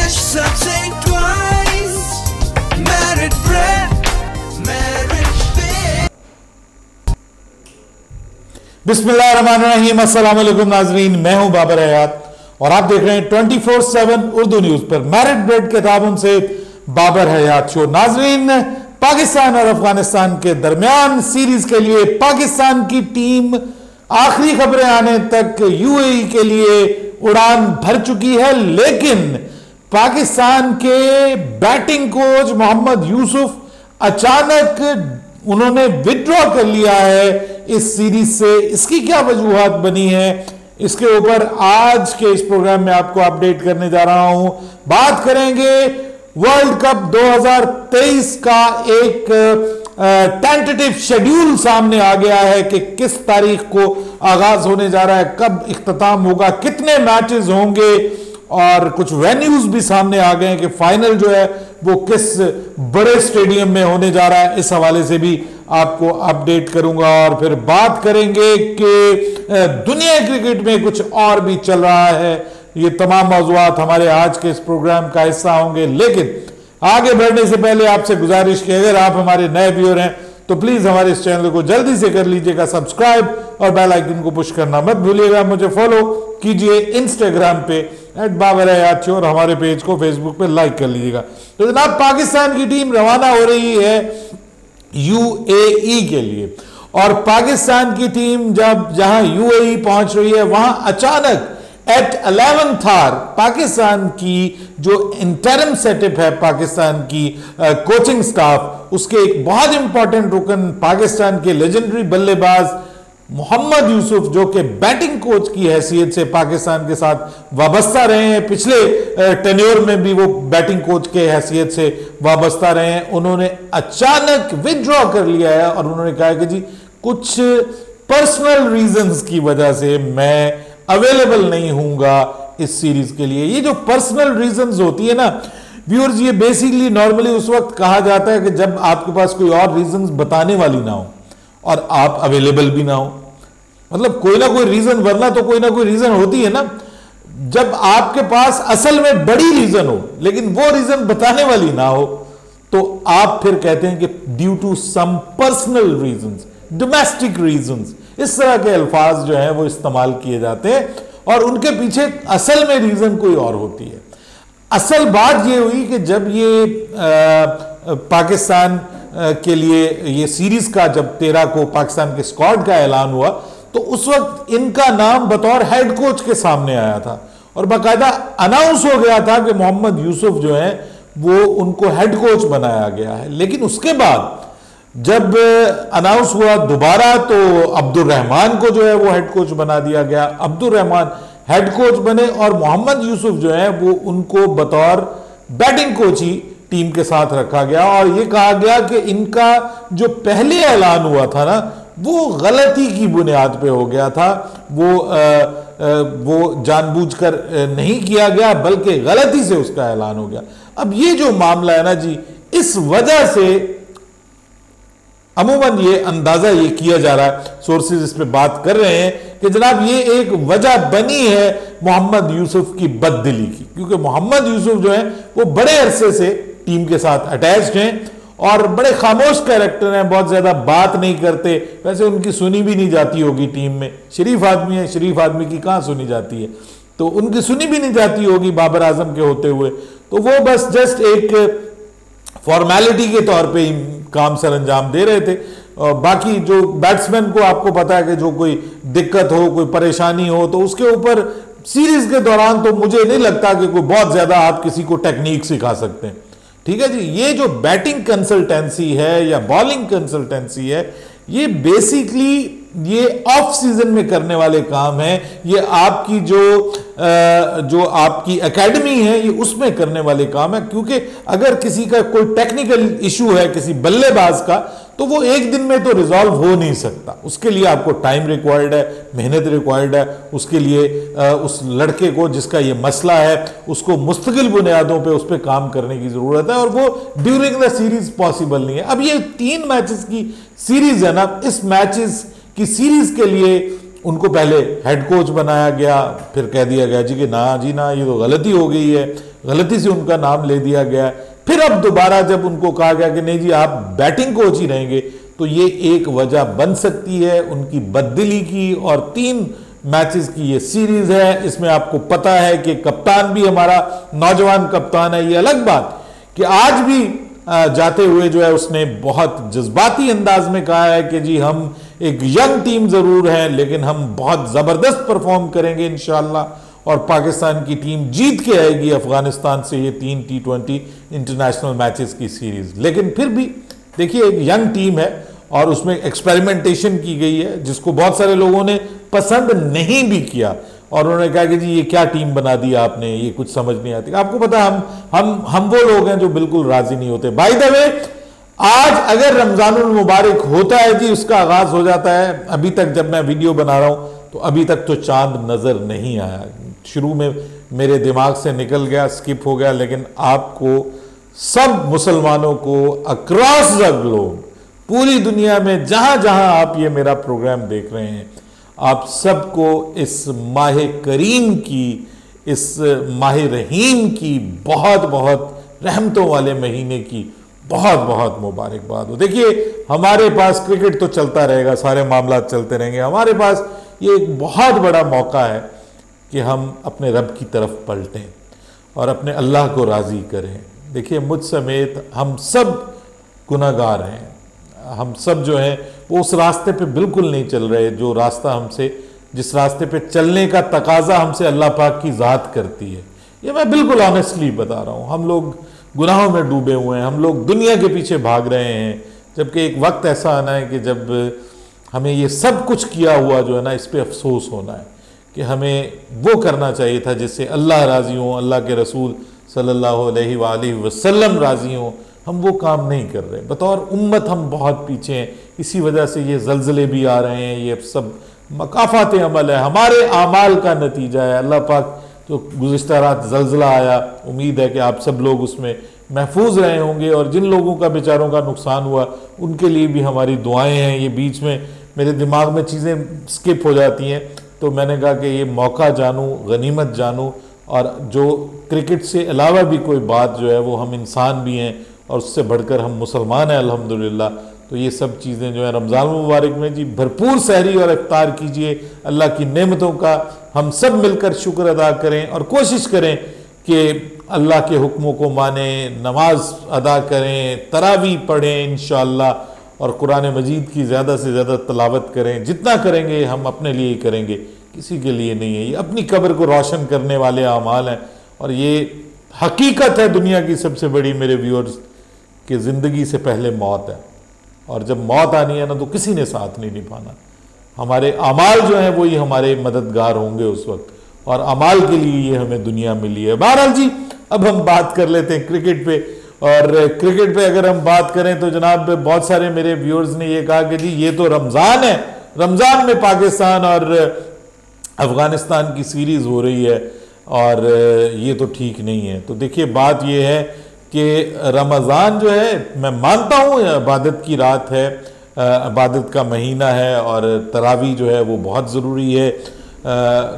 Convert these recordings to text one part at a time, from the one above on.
Fresh subs think twice. Merit bread, merit pay. बिस्मिल्लाहिर्रहमानिर्रहीम, अस्सलाम वालेकुम नाजरीन, मैं हूं बाबर हयात और आप देख रहे हैं 24/7 उर्दू न्यूज पर मेरिट ब्रेड के ताबन से बाबर हयात शो। नाजरीन, पाकिस्तान और अफगानिस्तान के दरमियान सीरीज के लिए पाकिस्तान की टीम आखिरी खबरें आने तक यूएई के लिए उड़ान भर चुकी है, लेकिन पाकिस्तान के बैटिंग कोच मोहम्मद यूसुफ अचानक उन्होंने विड्रॉ कर लिया है इस सीरीज से। इसकी क्या वजूहात बनी है, इसके ऊपर आज के इस प्रोग्राम में आपको अपडेट करने जा रहा हूं। बात करेंगे वर्ल्ड कप 2023 का एक टेंटेटिव शेड्यूल सामने आ गया है कि किस तारीख को आगाज होने जा रहा है, कब इख्तिताम होगा, कितने मैचेस होंगे और कुछ वेन्यूज भी सामने आ गए हैं कि फाइनल जो है वो किस बड़े स्टेडियम में होने जा रहा है। इस हवाले से भी आपको अपडेट करूंगा और फिर बात करेंगे कि दुनिया क्रिकेट में कुछ और भी चल रहा है। ये तमाम मौज़ूआत हमारे आज के इस प्रोग्राम का हिस्सा होंगे, लेकिन आगे बढ़ने से पहले आपसे गुजारिश कि अगर आप हमारे नए व्यूअर हैं तो प्लीज हमारे इस चैनल को जल्दी से कर लीजिएगा सब्सक्राइब और बेल आइकन को पुश करना मत भूलिएगा। मुझे फॉलो कीजिए इंस्टाग्राम पे @बाबर और हमारे पेज को फेसबुक पे लाइक कर लीजिएगा। तो जनाब, पाकिस्तान की टीम रवाना हो रही है यूएई के लिए और पाकिस्तान की टीम जहां यूएई पहुंच रही है वहां अचानक एट 11th आवर पाकिस्तान की जो इंटरम सेटअप है, पाकिस्तान की कोचिंग स्टाफ, उसके एक बहुत इंपॉर्टेंट रुकन पाकिस्तान के लेजेंडरी बल्लेबाज मोहम्मद यूसुफ, जो कि बैटिंग कोच की हैसियत से पाकिस्तान के साथ वाबस्ता रहे हैं, पिछले टेन्योर में भी वो बैटिंग कोच के हैसियत से वाबस्ता रहे हैं, उन्होंने अचानक विड्रॉ कर लिया है और उन्होंने कहा कि जी कुछ पर्सनल रीजंस की वजह से मैं अवेलेबल नहीं हूंगा इस सीरीज के लिए। ये जो पर्सनल रीजंस होती है ना व्यूअर्स, ये बेसिकली नॉर्मली उस वक्त कहा जाता है कि जब आपके पास कोई और रीजंस बताने वाली ना हो और आप अवेलेबल भी ना हो। मतलब कोई ना कोई रीजन, वरना तो कोई ना कोई रीजन होती है ना। जब आपके पास असल में बड़ी रीजन हो लेकिन वो रीजन बताने वाली ना हो तो आप फिर कहते हैं कि due to some personal reasons, domestic reasons, इस तरह के अल्फाज जो हैं वो इस्तेमाल किए जाते हैं और उनके पीछे असल में रीजन कोई और होती है। असल बात ये हुई कि जब ये पाकिस्तान के लिए ये सीरीज का जब 13 को पाकिस्तान के स्क्वाड का ऐलान हुआ तो उस वक्त इनका नाम बतौर हेड कोच के सामने आया था और बाकायदा अनाउंस हो गया था कि मोहम्मद यूसुफ जो है वो उनको हेड कोच बनाया गया है। लेकिन उसके बाद जब अनाउंस हुआ दोबारा तो अब्दुल रहमान को जो है वो हेड कोच बना दिया गया। अब्दुल रहमान हेड कोच बने और मोहम्मद यूसुफ जो है वो उनको बतौर बैटिंग कोच ही टीम के साथ रखा गया और ये कहा गया कि इनका जो पहले ऐलान हुआ था ना वो गलती की बुनियाद पे हो गया था। वो जानबूझकर नहीं किया गया बल्कि गलती से उसका ऐलान हो गया। अब ये जो मामला है ना जी, इस वजह से अमूमन ये अंदाजा ये किया जा रहा है, सोर्सेज इस पे बात कर रहे हैं कि जनाब ये एक वजह बनी है मोहम्मद यूसुफ की बददिली की, क्योंकि मोहम्मद यूसुफ जो है वो बड़े अरसे से टीम के साथ अटैच्ड हैं और बड़े खामोश कैरेक्टर हैं, बहुत ज्यादा बात नहीं करते। वैसे उनकी सुनी भी नहीं जाती होगी टीम में, शरीफ आदमी है, शरीफ आदमी की कहां सुनी जाती है, तो उनकी सुनी भी नहीं जाती होगी बाबर आजम के होते हुए। तो वो बस जस्ट एक फॉर्मेलिटी के तौर पे ही काम सर अंजाम दे रहे थे। और बाकी जो बैट्समैन को आपको पता है कि जो कोई दिक्कत हो, कोई परेशानी हो तो उसके ऊपर सीरीज के दौरान तो मुझे नहीं लगता कि कोई बहुत ज्यादा आप किसी को टेक्निक सिखा सकते हैं। ठीक है जी, ये जो बैटिंग कंसल्टेंसी है या बॉलिंग कंसल्टेंसी है, ये बेसिकली ये ऑफ सीजन में करने वाले काम है। ये आपकी जो आपकी एकेडमी है ये उसमें करने वाले काम है, क्योंकि अगर किसी का कोई टेक्निकल इशू है किसी बल्लेबाज का तो वो एक दिन में तो रिजॉल्व हो नहीं सकता। उसके लिए आपको टाइम रिक्वायर्ड है, मेहनत रिक्वायर्ड है। उसके लिए उस लड़के को जिसका ये मसला है उसको मुस्तकिल बुनियादों पे उस पर काम करने की जरूरत है और वो ड्यूरिंग द सीरीज पॉसिबल नहीं है। अब ये 3 मैचेस की सीरीज है ना, इस मैचेस की सीरीज के लिए उनको पहले हेड कोच बनाया गया, फिर कह दिया गया जी कि ना जी ना, ये तो गलती हो गई है, गलती से उनका नाम ले दिया गया। फिर अब दोबारा जब उनको कहा गया कि नहीं जी आप बैटिंग कोच ही रहेंगे, तो ये एक वजह बन सकती है उनकी बददिली की। और 3 मैचेस की ये सीरीज है, इसमें आपको पता है कि कप्तान भी हमारा नौजवान कप्तान है। ये अलग बात कि आज भी जाते हुए जो है उसने बहुत जज्बाती अंदाज में कहा है कि जी हम एक यंग टीम जरूर है, लेकिन हम बहुत जबरदस्त परफॉर्म करेंगे इंशाल्लाह और पाकिस्तान की टीम जीत के आएगी अफगानिस्तान से ये 3 T20 इंटरनेशनल मैचेस की सीरीज। लेकिन फिर भी देखिए एक यंग टीम है और उसमें एक्सपेरिमेंटेशन की गई है, जिसको बहुत सारे लोगों ने पसंद नहीं भी किया और उन्होंने कहा कि जी ये क्या टीम बना दी आपने, ये कुछ समझ नहीं आती। आपको पता है हम वो लोग हैं जो बिल्कुल राजी नहीं होते। बाय द वे, आज अगर रमजानुल मुबारक होता है जी, उसका आगाज हो जाता है। अभी तक जब मैं वीडियो बना रहा हूं तो अभी तक तो चांद नजर नहीं आया। शुरू में मेरे दिमाग से निकल गया, स्किप हो गया, लेकिन आपको सब मुसलमानों को अक्रॉस द ग्लोब, पूरी दुनिया में जहां जहां आप ये मेरा प्रोग्राम देख रहे हैं, आप सबको इस माह करीम की, इस माह रहीम की, बहुत बहुत रहमतों वाले महीने की बहुत बहुत मुबारकबाद हो। देखिए हमारे पास क्रिकेट तो चलता रहेगा, सारे मामला चलते रहेंगे। हमारे पास ये एक बहुत बड़ा मौका है कि हम अपने रब की तरफ पलटें और अपने अल्लाह को राज़ी करें। देखिए मुझ समेत हम सब गुनाहगार हैं, हम सब जो हैं वो उस रास्ते पे बिल्कुल नहीं चल रहे जो रास्ता हमसे, जिस रास्ते पे चलने का तकाजा हमसे अल्लाह पाक की ज़ात करती है। ये मैं बिल्कुल ऑनेस्टली बता रहा हूँ। हम लोग गुनाहों में डूबे हुए हैं, हम लोग दुनिया के पीछे भाग रहे हैं, जबकि एक वक्त ऐसा आना है कि जब हमें ये सब कुछ किया हुआ जो है ना, इस पर अफसोस होना है कि हमें वो करना चाहिए था जिससे अल्लाह राज़ी हो, अल्लाह के रसूल सल्लल्लाहु अलैहि वसल्लम राज़ी हो। हम वो काम नहीं कर रहे। बतौर उम्मत हम बहुत पीछे हैं, इसी वजह से ये जल्जले भी आ रहे हैं। ये सब मकाफात अमल है, हमारे आमाल का नतीजा है। अल्लाह पाक जो गुज़िश्ता रात जल्जला आया, उम्मीद है कि आप सब लोग उसमें महफूज रहे होंगे और जिन लोगों का बेचारों का नुकसान हुआ उनके लिए भी हमारी दुआएं हैं। ये बीच में मेरे दिमाग में चीज़ें स्किप हो जाती हैं, तो मैंने कहा कि ये मौका जानूँ, गनीमत जानूँ, और जो क्रिकेट से अलावा भी कोई बात जो है वो हम इंसान भी हैं और उससे बढ़कर हम मुसलमान हैं अल्हम्दुलिल्लाह। तो ये सब चीज़ें जो है रमज़ान मुबारक में जी भरपूर सहरी और इफ्तार कीजिए, अल्लाह की नेमतों का हम सब मिलकर शुक्र अदा करें और कोशिश करें कि अल्लाह के हुक्मों को माने, नमाज अदा करें, तरावी पढ़ें इंशाअल्लाह, और कुरान मजीद की ज़्यादा से ज़्यादा तलावत करें। जितना करेंगे हम अपने लिए ही करेंगे, किसी के लिए नहीं है। ये अपनी कब्र को रोशन करने वाले आमाल हैं और ये हकीकत है दुनिया की सबसे बड़ी मेरे व्यूअर्स कि ज़िंदगी से पहले मौत है, और जब मौत आनी है ना तो किसी ने साथ नहीं निभाना। हमारे अमाल जो हैं वही हमारे मददगार होंगे उस वक्त, और अमाल के लिए ये हमें दुनिया मिली है। बहरहाल जी, अब हम बात कर लेते हैं क्रिकेट पे। और क्रिकेट पे अगर हम बात करें तो जनाब बहुत सारे मेरे व्यूअर्स ने ये कहा कि जी ये तो रमज़ान है, रमज़ान में पाकिस्तान और अफ़गानिस्तान की सीरीज़ हो रही है और ये तो ठीक नहीं है। तो देखिए बात ये है कि रमज़ान जो है, मैं मानता हूँ इबादत की रात है, इबादत का महीना है और तरावी जो है वो बहुत ज़रूरी है,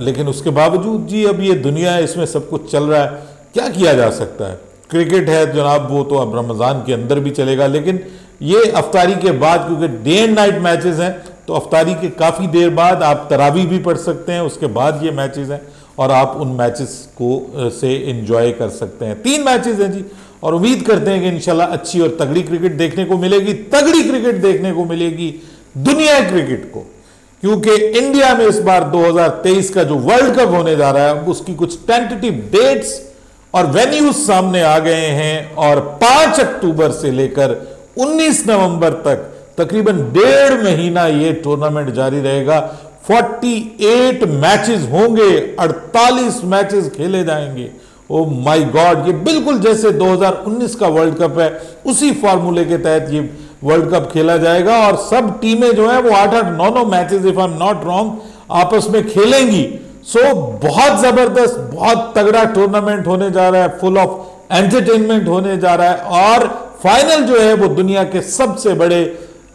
लेकिन उसके बावजूद जी अब ये दुनिया है, इसमें सब कुछ चल रहा है, क्या किया जा सकता है। क्रिकेट है जनाब वो तो अब रमज़ान के अंदर भी चलेगा, लेकिन ये अफ्तारी के बाद, क्योंकि डे एंड नाइट मैचेस हैं, तो अफ्तारी के काफ़ी देर बाद आप तरावी भी पढ़ सकते हैं, उसके बाद ये मैचेस हैं और आप उन मैचेस को से एंजॉय कर सकते हैं। 3 मैचेस हैं जी, और उम्मीद करते हैं कि इंशाल्लाह अच्छी और तगड़ी क्रिकेट देखने को मिलेगी, तगड़ी क्रिकेट देखने को मिलेगी दुनिया क्रिकेट को, क्योंकि इंडिया में इस बार 2023 का जो वर्ल्ड कप होने जा रहा है उसकी कुछ टेंटेटिव डेट्स और वेन्यूज सामने आ गए हैं, और 5 अक्टूबर से लेकर 19 नवंबर तक तकरीबन 1.5 महीना ये टूर्नामेंट जारी रहेगा। 48 मैचेस होंगे, 48 मैचेस खेले जाएंगे। ओ माय गॉड, ये बिल्कुल जैसे 2019 का वर्ल्ड कप है उसी फॉर्मूले के तहत ये वर्ल्ड कप खेला जाएगा, और सब टीमें जो है वो 8-8, 9-9 matches if I am not wrong आपस में खेलेंगी। सो बहुत जबरदस्त, बहुत तगड़ा टूर्नामेंट होने जा रहा है, फुल ऑफ एंटरटेनमेंट होने जा रहा है, और फाइनल जो है वो दुनिया के सबसे बड़े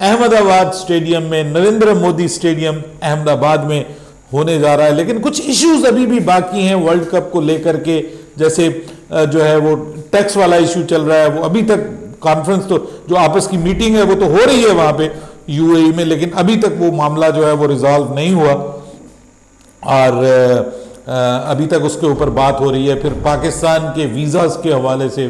अहमदाबाद स्टेडियम में, नरेंद्र मोदी स्टेडियम अहमदाबाद में होने जा रहा है। लेकिन कुछ इश्यूज अभी भी बाकी हैं वर्ल्ड कप को लेकर के, जैसे जो है वो टैक्स वाला इशू चल रहा है, वो अभी तक कॉन्फ्रेंस तो जो आपस की मीटिंग है वो तो हो रही है वहां पे यूएई में, लेकिन अभी तक वो मामला जो है वो रिजॉल्व नहीं हुआ और अभी तक उसके ऊपर बात हो रही है। फिर पाकिस्तान के वीज़ास के हवाले से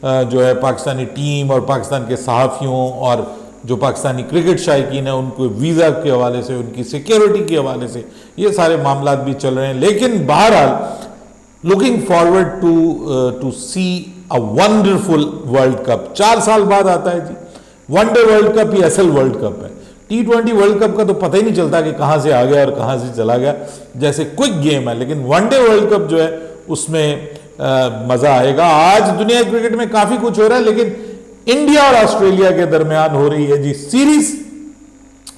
जो है पाकिस्तानी टीम और पाकिस्तान के सहाफ़ियों और जो पाकिस्तानी क्रिकेट शायकीन है उनको वीज़ा के हवाले से, उनकी सिक्योरिटी के हवाले से ये सारे मामला भी चल रहे हैं। लेकिन बहरहाल looking forward to see a wonderful world cup. 4 साल बाद आता है जी वनडे वर्ल्ड कप, ये असल वर्ल्ड कप है। T20 वर्ल्ड कप का तो पता ही नहीं चलता कि कहां से आ गया और कहां से चला गया, जैसे क्विक गेम है। लेकिन वनडे वर्ल्ड कप जो है उसमें मजा आएगा। आज दुनिया क्रिकेट में काफी कुछ हो रहा है, लेकिन इंडिया और ऑस्ट्रेलिया के दरमियान हो रही है जी सीरीज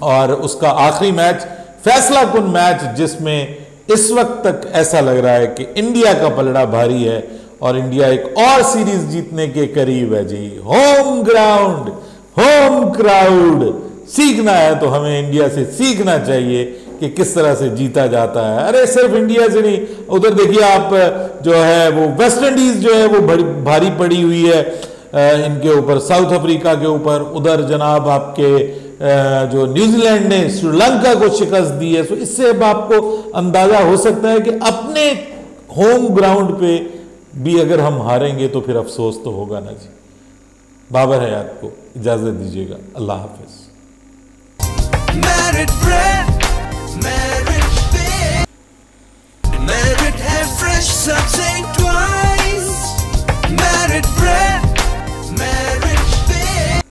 और उसका आखिरी मैच, फैसला कुन मैच, जिसमें इस वक्त तक ऐसा लग रहा है कि इंडिया का पलड़ा भारी है और इंडिया एक और सीरीज जीतने के करीब है जी। होम ग्राउंड, होम क्राउड, सीखना है तो हमें इंडिया से सीखना चाहिए कि किस तरह से जीता जाता है। अरे सिर्फ इंडिया से नहीं, उधर देखिए आप जो है वो वेस्ट इंडीज जो है वो भारी पड़ी हुई है इनके ऊपर, साउथ अफ्रीका के ऊपर। उधर जनाब आपके जो न्यूजीलैंड ने श्रीलंका को शिकस्त दी है। तो इससे अब आपको अंदाजा हो सकता है कि अपने होम ग्राउंड पे भी अगर हम हारेंगे तो फिर अफसोस तो होगा ना जी। बाबर हयात को इजाजत दीजिएगा, अल्लाह हाफिज।